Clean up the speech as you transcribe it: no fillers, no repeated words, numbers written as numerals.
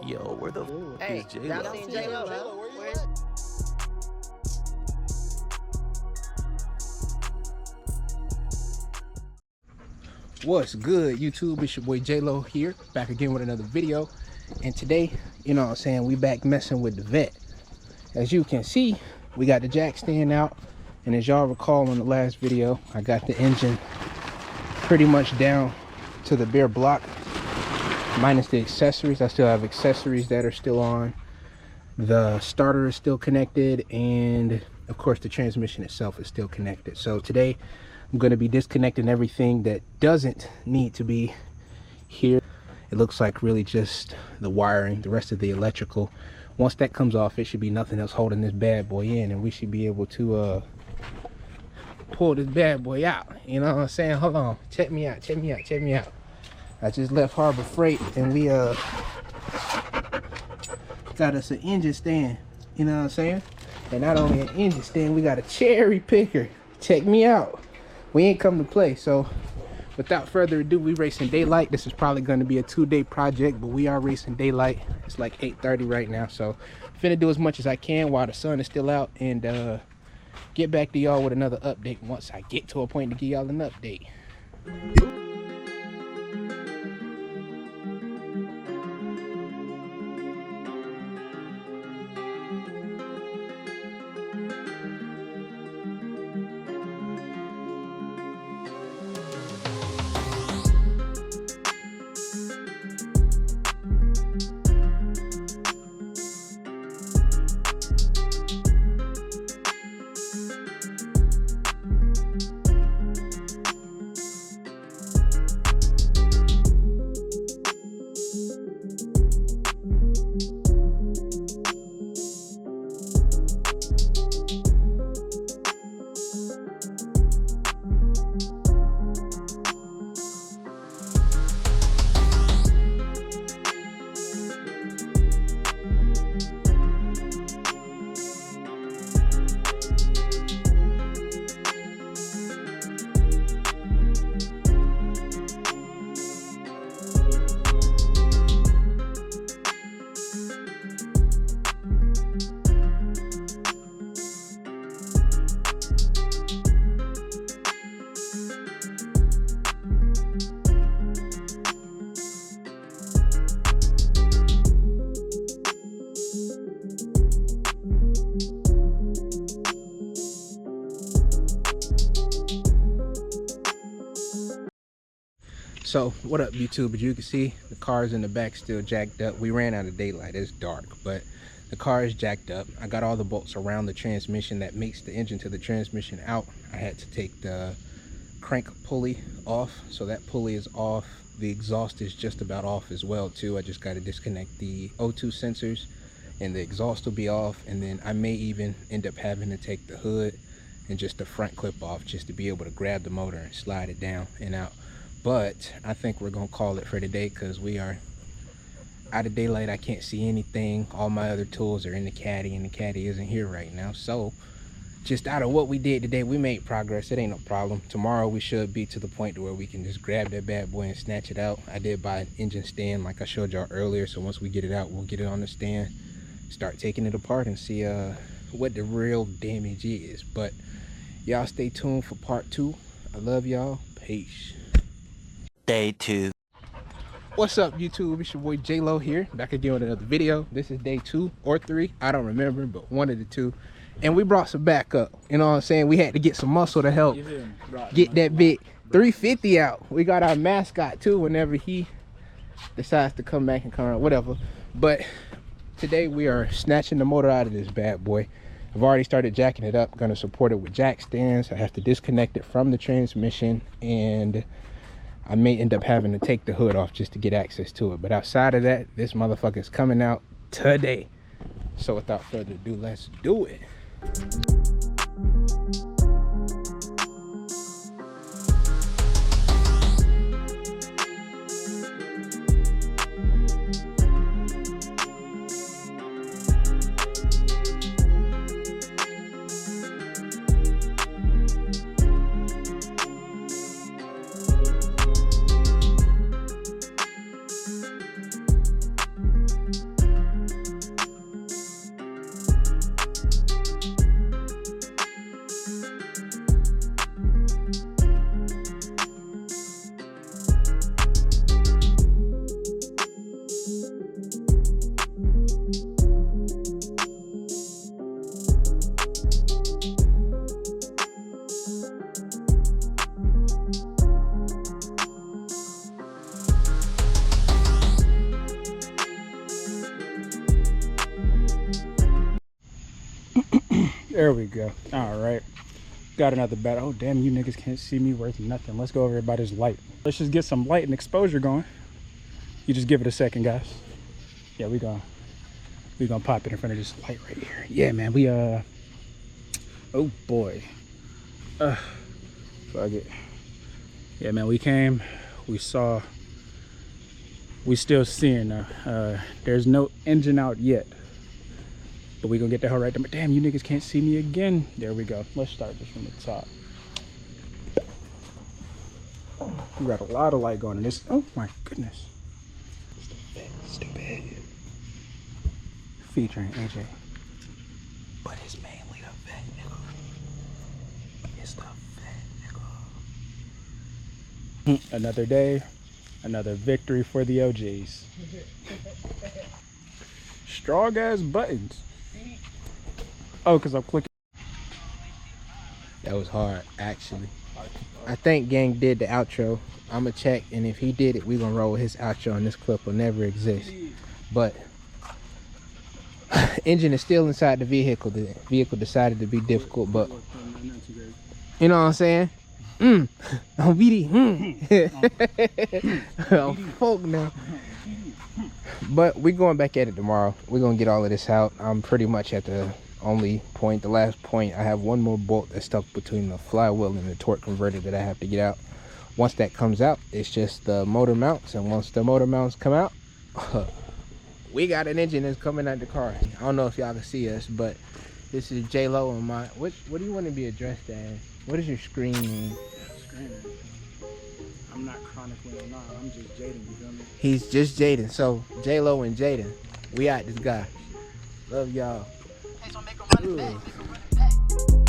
Yo, where the f is J-Lo? Y'all seen J-Lo? Where is What's good, YouTube? It's your boy J-Lo here, back again with another video. And today, you know what I'm saying, we back messing with the Vette. As you can see, we got the jack stand out, and as y'all recall on the last video, I got the engine pretty much down to the bare block, minus the accessories. I still have accessories that are still on. The starter is still connected, and of course the transmission itself is still connected. So today I'm going to be disconnecting everything that doesn't need to be here. It looks like really just the wiring, the rest of the electrical. Once that comes off, it should be nothing else holding this bad boy in, and we should be able to pull this bad boy out. You know what I'm saying? Hold on, check me out, check me out, check me out. I just left Harbor Freight, and we got us an engine stand. You know what I'm saying? And not only an engine stand, we got a cherry picker. Check me out. We ain't come to play. So without further ado, we racing daylight. This is probably going to be a 2-day project, but we are racing daylight. It's like 8:30 right now, so I'm finna do as much as I can while the sun is still out, and get back to y'all with another update once I get to a point to give y'all an update. So what up, YouTube? As you can see, the car's in the back still jacked up. We ran out of daylight, it's dark, but the car is jacked up. I got all the bolts around the transmission that makes the engine to the transmission out. I had to take the crank pulley off, so that pulley is off. The exhaust is just about off as well too. I just got to disconnect the O2 sensors and the exhaust will be off, and then I may even end up having to take the hood and just the front clip off just to be able to grab the motor and slide it down and out. But I think we're gonna call it for today because we are out of daylight. I can't see anything. All my other tools are in the caddy, and the caddy isn't here right now. So just out of what we did today, we made progress. It ain't no problem. Tomorrow we should be to the point to where we can just grab that bad boy and snatch it out. I did buy an engine stand like I showed y'all earlier, so once we get it out, we'll get it on the stand, start taking it apart, and see what the real damage is. But y'all stay tuned for part 2. I love y'all. Peace. Day 2. What's up, YouTube? It's your boy J-Lo here, back again with another video. This is day 2 or 3, I don't remember, but one of the two. And we brought some backup. You know what I'm saying? We had to get some muscle to help get that big 350 out. We got our mascot too whenever he decides to come back and come around, whatever. But today we are snatching the motor out of this bad boy. I've already started jacking it up. I'm gonna support it with jack stands. I have to disconnect it from the transmission, and I may end up having to take the hood off just to get access to it. But outside of that, this motherfucker is coming out today. So without further ado, let's do it. There we go. All right. Got another battery. Oh, damn, you niggas can't see me worth nothing. Let's go over everybody's light. Let's just get some light and exposure going. You just give it a second, guys. Yeah, we gonna pop it in front of this light right here. Yeah, man, we, oh boy. Fuck it. Yeah, man, we came, we saw, we still seeing, there's no engine out yet. But we gonna get the hell right there. But damn, you niggas can't see me again. There we go. Let's start this from the top. We got a lot of light going in this. Oh my goodness. Stupid. Featuring AJ. But it's mainly the fat nigga. It's the fat nigga. Another day, another victory for the OGs. Strong ass buttons. Oh, because I'm clicking. That was hard, actually. I think Gang did the outro. I'm going to check, and if he did it, we're going to roll his outro, and this clip will never exist. But engine is still inside the vehicle. The vehicle decided to be difficult, but you know what I'm saying? I'm BD. I'm folk now. But we're going back at it tomorrow. We're going to get all of this out. I'm pretty much at the only point, the last point. I have one more bolt that's stuck between the flywheel and the torque converter that I have to get out. Once that comes out, it's just the motor mounts, and once the motor mounts come out, we got an engine that's coming out the car. I don't know if y'all can see us, but this is J-Lo and my, what do you want to be addressed as? What is your screen name? I'm not chronically online, I'm just Jaden, you feel me? He's just Jaden. So J-Lo and Jaden, we out this guy. Love y'all. Hey, so make 'em run it back.